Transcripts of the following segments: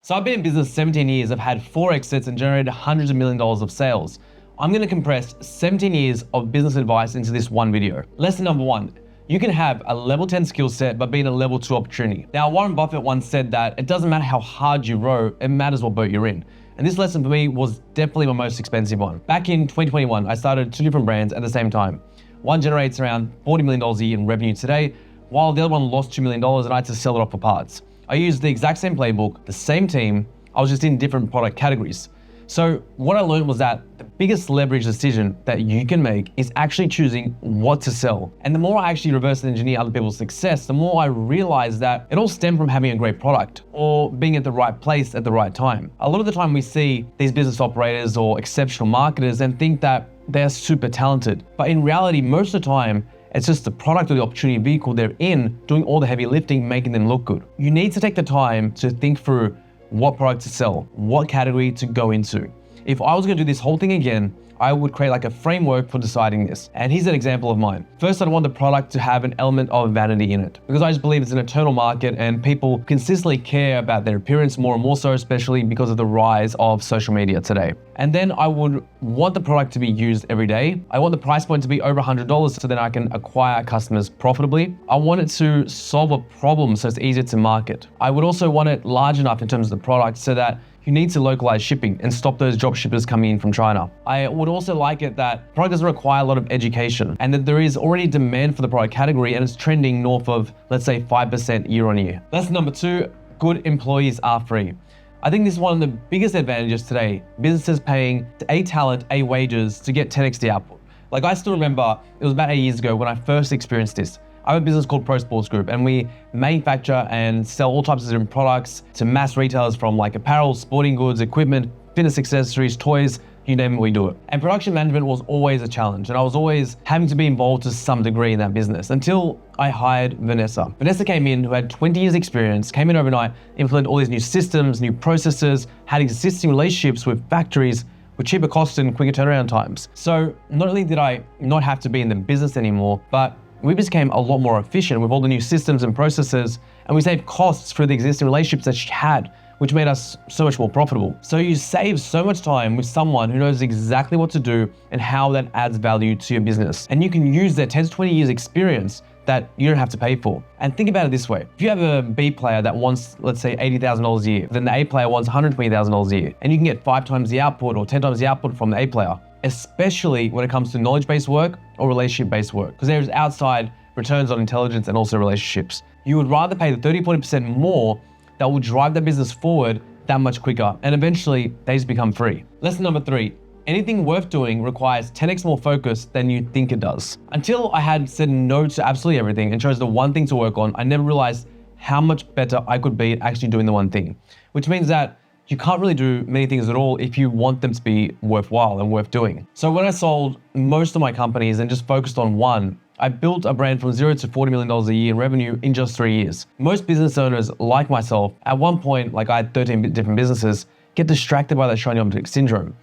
So I've been in business 17 years, I've had 4 exits and generated hundreds of millions of dollars of sales. I'm gonna compress 17 years of business advice into this one video. Lesson number 1, you can have a level 10 skill set, but be in a level 2 opportunity. Now, Warren Buffett once said that it doesn't matter how hard you row, it matters what boat you're in. And this lesson for me was definitely my most expensive one. Back in 2021, I started 2 different brands at the same time. One generates around $40 million a year in revenue today, while the other one lost $2 million and I had to sell it off for parts. I used the exact same playbook, the same team, I was just in different product categories. So what I learned was that the biggest leverage decision that you can make is actually choosing what to sell. And the more I actually reverse engineer other people's success, the more I realized that it all stemmed from having a great product or being at the right place at the right time. A lot of the time we see these business operators or exceptional marketers and think that they're super talented. But in reality, most of the time, it's just the product or the opportunity vehicle they're in doing all the heavy lifting, making them look good. You need to take the time to think through what product to sell, what category to go into. If I was gonna do this whole thing again, I would create like a framework for deciding this. And here's an example of mine. First, I'd want the product to have an element of vanity in it because I just believe it's an eternal market and people consistently care about their appearance more and more so, especially because of the rise of social media today. And then I would want the product to be used every day. I want the price point to be over $100 so then I can acquire customers profitably. I want it to solve a problem so it's easier to market. I would also want it large enough in terms of the product so that you need to localize shipping and stop those drop shippers coming in from China. I would also like it that product doesn't require a lot of education and that there is already demand for the product category and it's trending north of, let's say, 5% year on year. Lesson number 2, good employees are free. I think this is one of the biggest advantages today. Businesses paying A talent, A wages to get 10x the output. Like I still remember, it was about 8 years ago when I first experienced this. I have a business called Pro Sports Group and we manufacture and sell all types of different products to mass retailers from like apparel, sporting goods, equipment, fitness accessories, toys, you name it, we do it. And production management was always a challenge and I was always having to be involved to some degree in that business until I hired Vanessa. Vanessa came in who had 20 years experience, came in overnight, implemented all these new systems, new processes, had existing relationships with factories with cheaper costs and quicker turnaround times. So not only did I not have to be in the business anymore, but we became a lot more efficient with all the new systems and processes, and we saved costs through the existing relationships that she had, which made us so much more profitable. So you save so much time with someone who knows exactly what to do and how that adds value to your business. And you can use their 10 to 20 years experience that you don't have to pay for. And think about it this way. If you have a B player that wants, let's say, $80,000 a year, then the A player wants $120,000 a year, and you can get 5 times the output or 10 times the output from the A player, especially when it comes to knowledge-based work or relationship-based work, because there's outside returns on intelligence and also relationships. You would rather pay the 30-40% more that will drive the business forward that much quicker, and eventually they just become free. Lesson number 3, anything worth doing requires 10x more focus than you think it does. Until I had said no to absolutely everything and chose the one thing to work on, I never realized how much better I could be at actually doing the one thing, which means that you can't really do many things at all if you want them to be worthwhile and worth doing. So when I sold most of my companies and just focused on one, I built a brand from 0 to $40 million a year in revenue in just 3 years. Most business owners like myself, at one point, like I had 13 different businesses, get distracted by that shiny object syndrome.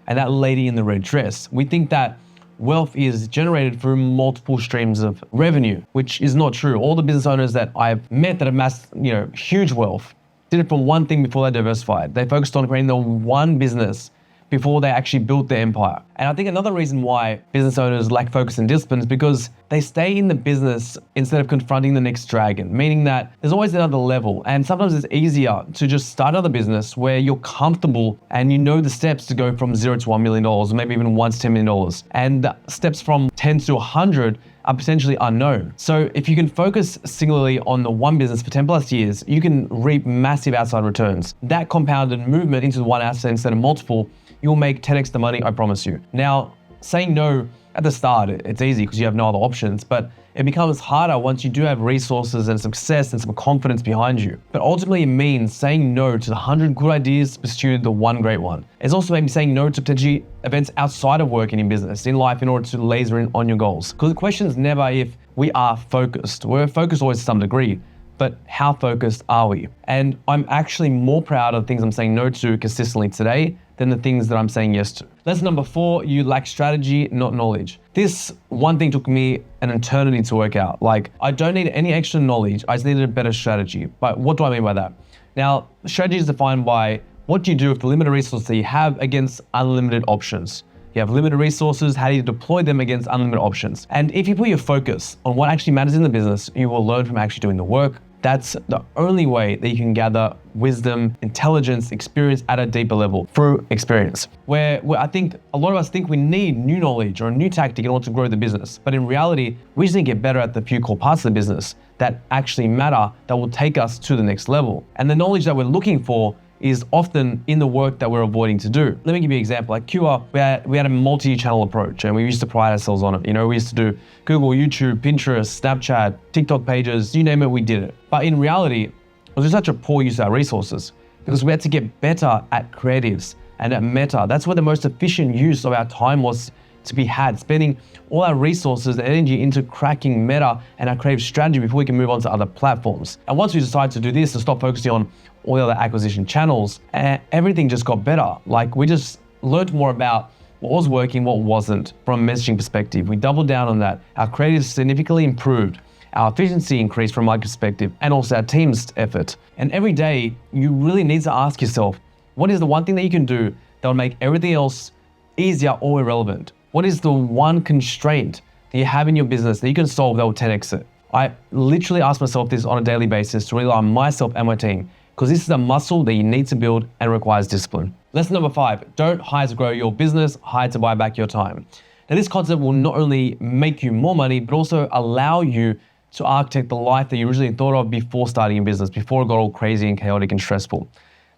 And that lady in the red dress, we think that wealth is generated through multiple streams of revenue, which is not true. All the business owners that I've met that have amassed, huge wealth, did it from one thing before they diversified. They focused on creating the one business before they actually built their empire. And I think another reason why business owners lack focus and discipline is because they stay in the business instead of confronting the next dragon, meaning that there's always another level. And sometimes it's easier to just start another business where you're comfortable and you know the steps to go from 0 to $1 million, or maybe even $1 to $10 million. And the steps from 10 to 100 are potentially unknown. So if you can focus singularly on the one business for 10 plus years, you can reap massive outside returns. That compounded movement into one asset instead of multiple, you'll make 10x the money, I promise you. Now, saying no at the start, it's easy because you have no other options, but it becomes harder once you do have resources and success and some confidence behind you. But ultimately it means saying no to the 100 good ideas to pursue the one great one. It's also maybe saying no to potentially events outside of work in your business, in life, in order to laser in on your goals. Because the question is never if we are focused. We're focused always to some degree, but how focused are we? And I'm actually more proud of the things I'm saying no to consistently today than the things that I'm saying yes to. Lesson number 4, you lack strategy, not knowledge. This one thing took me an eternity to work out. Like, I don't need any extra knowledge, I just needed a better strategy. But what do I mean by that? Now, strategy is defined by what do you do with the limited resources that you have against unlimited options. You have limited resources, how do you deploy them against unlimited options? And if you put your focus on what actually matters in the business, you will learn from actually doing the work. That's the only way that you can gather wisdom, intelligence, experience at a deeper level through experience. Where I think a lot of us think we need new knowledge or a new tactic in order to grow the business. But in reality, we just need to get better at the few core parts of the business that actually matter, that will take us to the next level. And the knowledge that we're looking for is often in the work that we're avoiding to do. Let me give you an example. Like QR, we had a multi-channel approach and we used to pride ourselves on it. You know, we used to do Google, YouTube, Pinterest, Snapchat, TikTok pages, you name it, we did it. But in reality, it was just such a poor use of our resources because we had to get better at creatives and at meta. That's where the most efficient use of our time was to be had, spending all our resources and energy into cracking meta and our creative strategy before we can move on to other platforms. And once we decided to do this and stop focusing on all the other acquisition channels, everything just got better. Like we just learned more about what was working, what wasn't from a messaging perspective. We doubled down on that. Our creatives significantly improved. Our efficiency increased from my perspective and also our team's effort. And every day you really need to ask yourself, what is the one thing that you can do that will make everything else easier or irrelevant? What is the one constraint that you have in your business that you can solve that will 10x it? I literally ask myself this on a daily basis to rely on myself and my team, because this is a muscle that you need to build and requires discipline. Lesson number 5, don't hire to grow your business, hire to buy back your time. Now this concept will not only make you more money, but also allow you to architect the life that you originally thought of before starting a business, before it got all crazy and chaotic and stressful.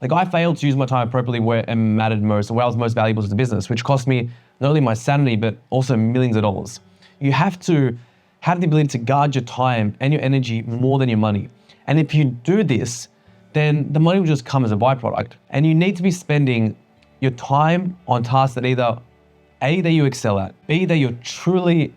Like I failed to use my time appropriately where it mattered most, or where I was most valuable to the business, which cost me not only my sanity, but also millions of dollars. You have to have the ability to guard your time and your energy more than your money. And if you do this, then the money will just come as a byproduct. And you need to be spending your time on tasks that either A, that you excel at, B, that you truly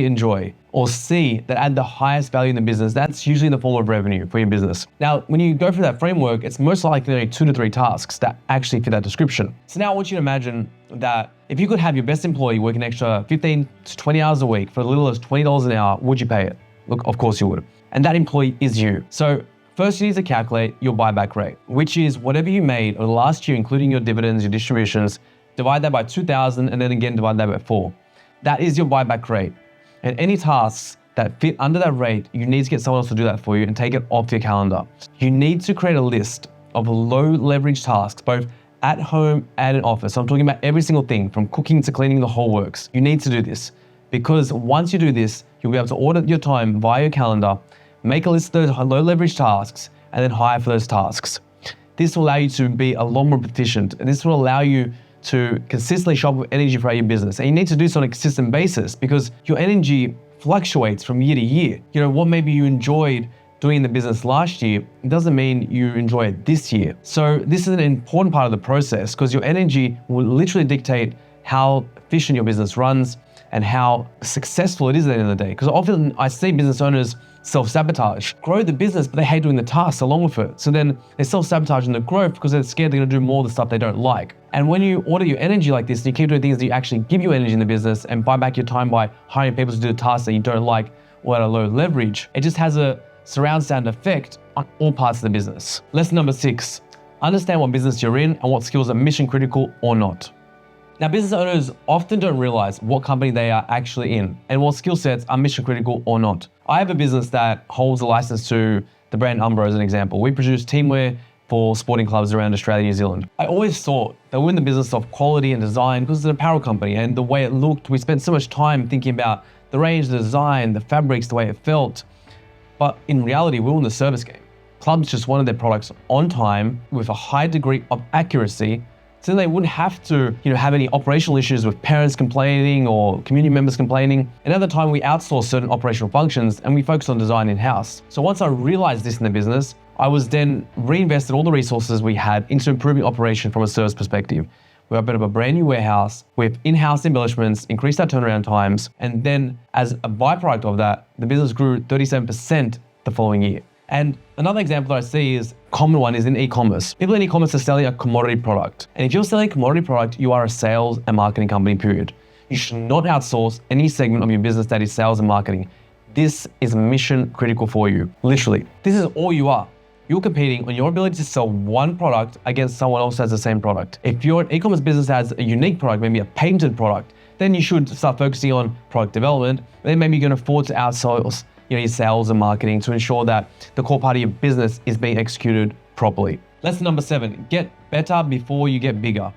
enjoy, or C, that add the highest value in the business. That's usually in the form of revenue for your business. Now, when you go through that framework, it's most likely only 2 to 3 tasks that actually fit that description. So now I want you to imagine that if you could have your best employee work an extra 15 to 20 hours a week for as little as $20 an hour, would you pay it? Look, of course you would. And that employee is you. So first you need to calculate your buyback rate, which is whatever you made over the last year, including your dividends, your distributions, divide that by 2,000 and then again divide that by 4. That is your buyback rate. And any tasks that fit under that rate, you need to get someone else to do that for you and take it off your calendar. You need to create a list of low leverage tasks, both at home and in office. So I'm talking about every single thing from cooking to cleaning, the whole works. You need to do this because once you do this, you'll be able to audit your time via your calendar, make a list of those low leverage tasks, and then hire for those tasks. This will allow you to be a lot more efficient, and this will allow you to consistently shop with energy for your business. And you need to do so on a consistent basis because your energy fluctuates from year to year. You know, what maybe you enjoyed doing in the business last year, it doesn't mean you enjoy it this year. So this is an important part of the process because your energy will literally dictate how efficient your business runs and how successful it is at the end of the day. Because often I see business owners self-sabotage, grow the business, but they hate doing the tasks along with it. So then they self-sabotaging the growth because they're scared they're gonna do more of the stuff they don't like. And when you order your energy like this, and you keep doing things that you actually give you energy in the business and buy back your time by hiring people to do the tasks that you don't like or at a low leverage, it just has a surround sound effect on all parts of the business. Lesson number 6, understand what business you're in and what skills are mission critical or not. Now, business owners often don't realize what company they are actually in and what skill sets are mission critical or not. I have a business that holds a license to the brand Umbro as an example. We produce teamwear for sporting clubs around Australia, New Zealand. I always thought that we're in the business of quality and design because it's an apparel company and the way it looked, we spent so much time thinking about the range, the design, the fabrics, the way it felt. But in reality, we're in the service game. Clubs just wanted their products on time with a high degree of accuracy, so they wouldn't have to, have any operational issues with parents complaining or community members complaining. Another time we outsourced certain operational functions and we focused on design in-house. So once I realized this in the business, I was then reinvested all the resources we had into improving operation from a service perspective. We opened up a brand new warehouse with in-house embellishments, increased our turnaround times, and then as a byproduct of that, the business grew 37% the following year. And another example that I see is common one is in e-commerce. People in e-commerce are selling a commodity product. And if you're selling a commodity product, you are a sales and marketing company, period. You should not outsource any segment of your business that is sales and marketing. This is mission critical for you, literally. This is all you are. you're competing on your ability to sell one product against someone else who has the same product. If your e-commerce business has a unique product, maybe a patented product, then you should start focusing on product development. Then maybe you can afford to outsource your sales and marketing to ensure that the core part of your business is being executed properly. Lesson number 7, get better before you get bigger.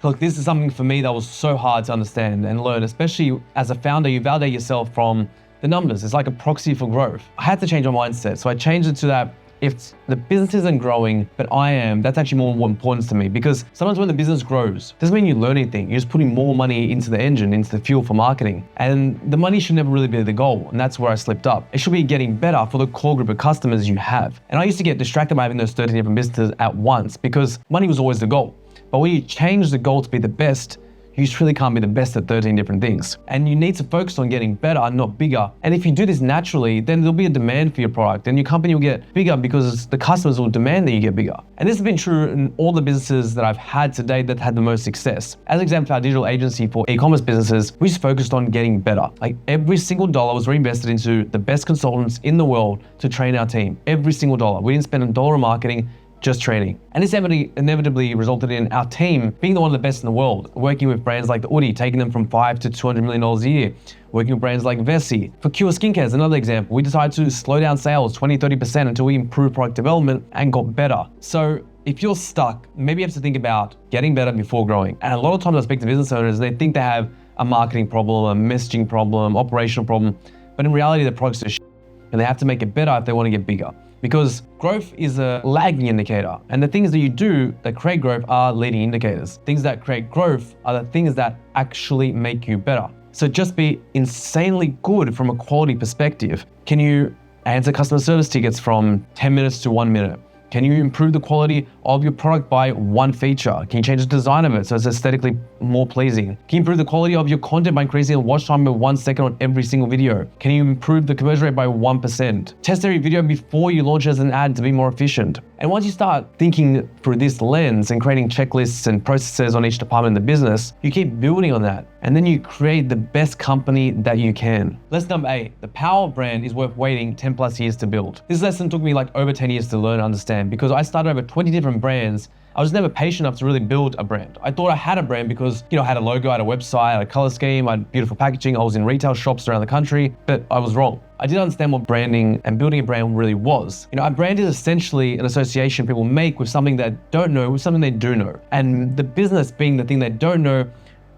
Look, this is something for me that was so hard to understand and learn, especially as a founder. You validate yourself from the numbers. It's like a proxy for growth. I had to change my mindset. So I changed it to that if the business isn't growing, but I am, that's actually more important to me, because sometimes when the business grows, doesn't mean you learn anything. You're just putting more money into the engine, into the fuel for marketing. And the money should never really be the goal. And that's where I slipped up. It should be getting better for the core group of customers you have. And I used to get distracted by having those 13 different businesses at once because money was always the goal. But when you change the goal to be the best, you just really can't be the best at 13 different things. And you need to focus on getting better, not bigger. And if you do this naturally, then there'll be a demand for your product and your company will get bigger because the customers will demand that you get bigger. And this has been true in all the businesses that I've had to date that had the most success. As an example, our digital agency for e-commerce businesses, we just focused on getting better. Like every single dollar was reinvested into the best consultants in the world to train our team. Every single dollar. We didn't spend a dollar on marketing, just training. And this inevitably resulted in our team being the one of the best in the world, working with brands like the Oodie, taking them from $5 to $200 million a year, working with brands like Vessi. For Cure Skincare is another example. We decided to slow down sales 20-30% until we improved product development and got better. So if you're stuck, maybe you have to think about getting better before growing. And a lot of times I speak to business owners, they think they have a marketing problem, a messaging problem, operational problem, but in reality, the products are shit, and they have to make it better if they want to get bigger. Because growth is a lagging indicator, and the things that you do that create growth are leading indicators. Things that create growth are the things that actually make you better. So just be insanely good from a quality perspective. Can you answer customer service tickets from 10 minutes to 1 minute? Can you improve the quality of your product by one feature? Can you change the design of it so it's aesthetically more pleasing? Can you improve the quality of your content by increasing the watch time by 1 second on every single video? Can you improve the conversion rate by 1%? Test every video before you launch as an ad to be more efficient. And once you start thinking through this lens and creating checklists and processes on each department in the business, you keep building on that. And then you create the best company that you can. Lesson number 8, the power of brand is worth waiting 10 plus years to build. This lesson took me like over 10 years to learn and understand, because I started over 20 different brands. I was never patient enough to really build a brand. I thought I had a brand because, I had a logo, I had a website, I had a color scheme, I had beautiful packaging, I was in retail shops around the country, but I was wrong. I didn't understand what branding and building a brand really was. A brand is essentially an association people make with something they don't know, with something they do know. And the business being the thing they don't know,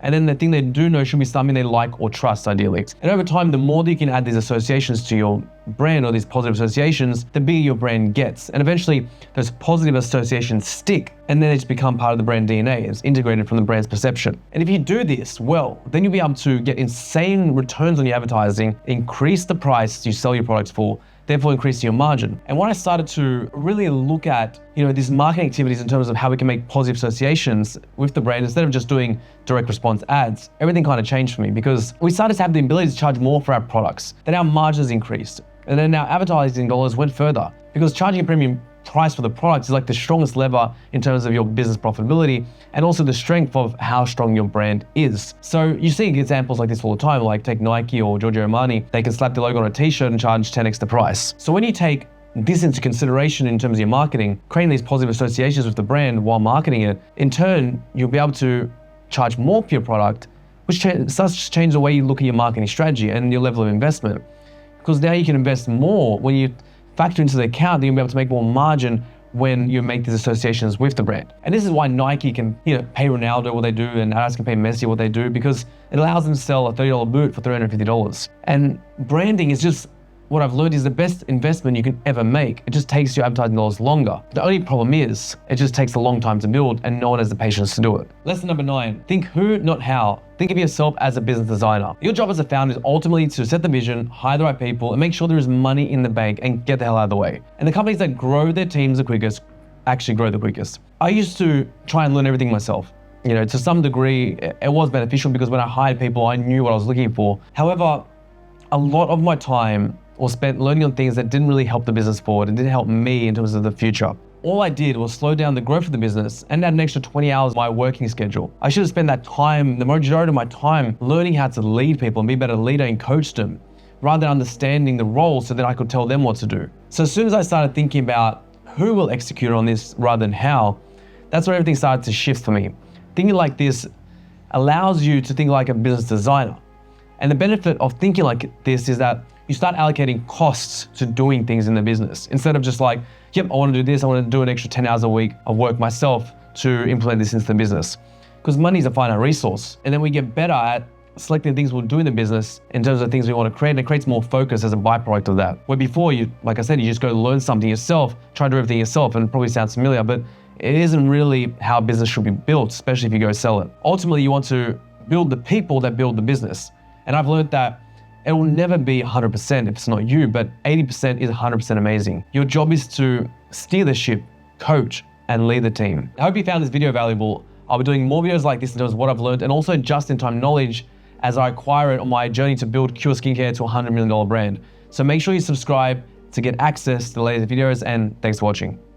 and then the thing they do know should be something they like or trust, ideally. And over time, the more that you can add these associations to your brand, or these positive associations, the bigger your brand gets. And eventually, those positive associations stick, and then they just become part of the brand DNA. It's integrated from the brand's perception. And if you do this well, then you'll be able to get insane returns on your advertising, increase the price you sell your products for, therefore increase your margin. And when I started to really look at, these marketing activities in terms of how we can make positive associations with the brand, instead of just doing direct response ads, everything kind of changed for me, because we started to have the ability to charge more for our products. Then our margins increased. And then our advertising dollars went further, because charging a premium price for the product is like the strongest lever in terms of your business profitability, and also the strength of how strong your brand is. So you see examples like this all the time, like take Nike or Giorgio Armani. They can slap the logo on a t-shirt and charge 10x the price. So when you take this into consideration in terms of your marketing, creating these positive associations with the brand while marketing it, in turn, you'll be able to charge more for your product, which starts to change the way you look at your marketing strategy and your level of investment. Because now you can invest more when you factor into the account, that you'll be able to make more margin when you make these associations with the brand. And this is why Nike can, pay Ronaldo what they do, and Adidas can pay Messi what they do, because it allows them to sell a $30 boot for $350. And branding is just, what I've learned, is the best investment you can ever make. It just takes your advertising dollars longer. The only problem is, it just takes a long time to build, and no one has the patience to do it. Lesson number 9, think who, not how. Think of yourself as a business designer. Your job as a founder is ultimately to set the vision, hire the right people, and make sure there is money in the bank, and get the hell out of the way. And the companies that grow their teams the quickest actually grow the quickest. I used to try and learn everything myself. To some degree, it was beneficial, because when I hired people, I knew what I was looking for. However, a lot of my time was spent learning on things that didn't really help the business forward and didn't help me in terms of the future. All I did was slow down the growth of the business and add an extra 20 hours of my working schedule. I should have spent that time, the majority of my time, learning how to lead people and be a better leader and coach them, rather than understanding the role so that I could tell them what to do. So as soon as I started thinking about who will execute on this rather than how, that's where everything started to shift for me. Thinking like this allows you to think like a business designer. And the benefit of thinking like this is that you start allocating costs to doing things in the business. Instead of just like, yep, I want to do this, I want to do an extra 10 hours a week of work myself to implement this into the business. Because money is a finite resource. And then we get better at selecting things we'll do in the business in terms of things we want to create, and it creates more focus as a byproduct of that. Where before, you, like I said, you just go learn something yourself, try to do everything yourself, and it probably sounds familiar, but it isn't really how business should be built, especially if you go sell it. Ultimately, you want to build the people that build the business. And I've learned that it will never be 100% if it's not you, but 80% is 100% amazing. Your job is to steer the ship, coach, and lead the team. I hope you found this video valuable. I'll be doing more videos like this in terms of what I've learned, and also just-in-time knowledge as I acquire it on my journey to build Cure Skincare to a $100 million brand. So make sure you subscribe to get access to the latest videos, and thanks for watching.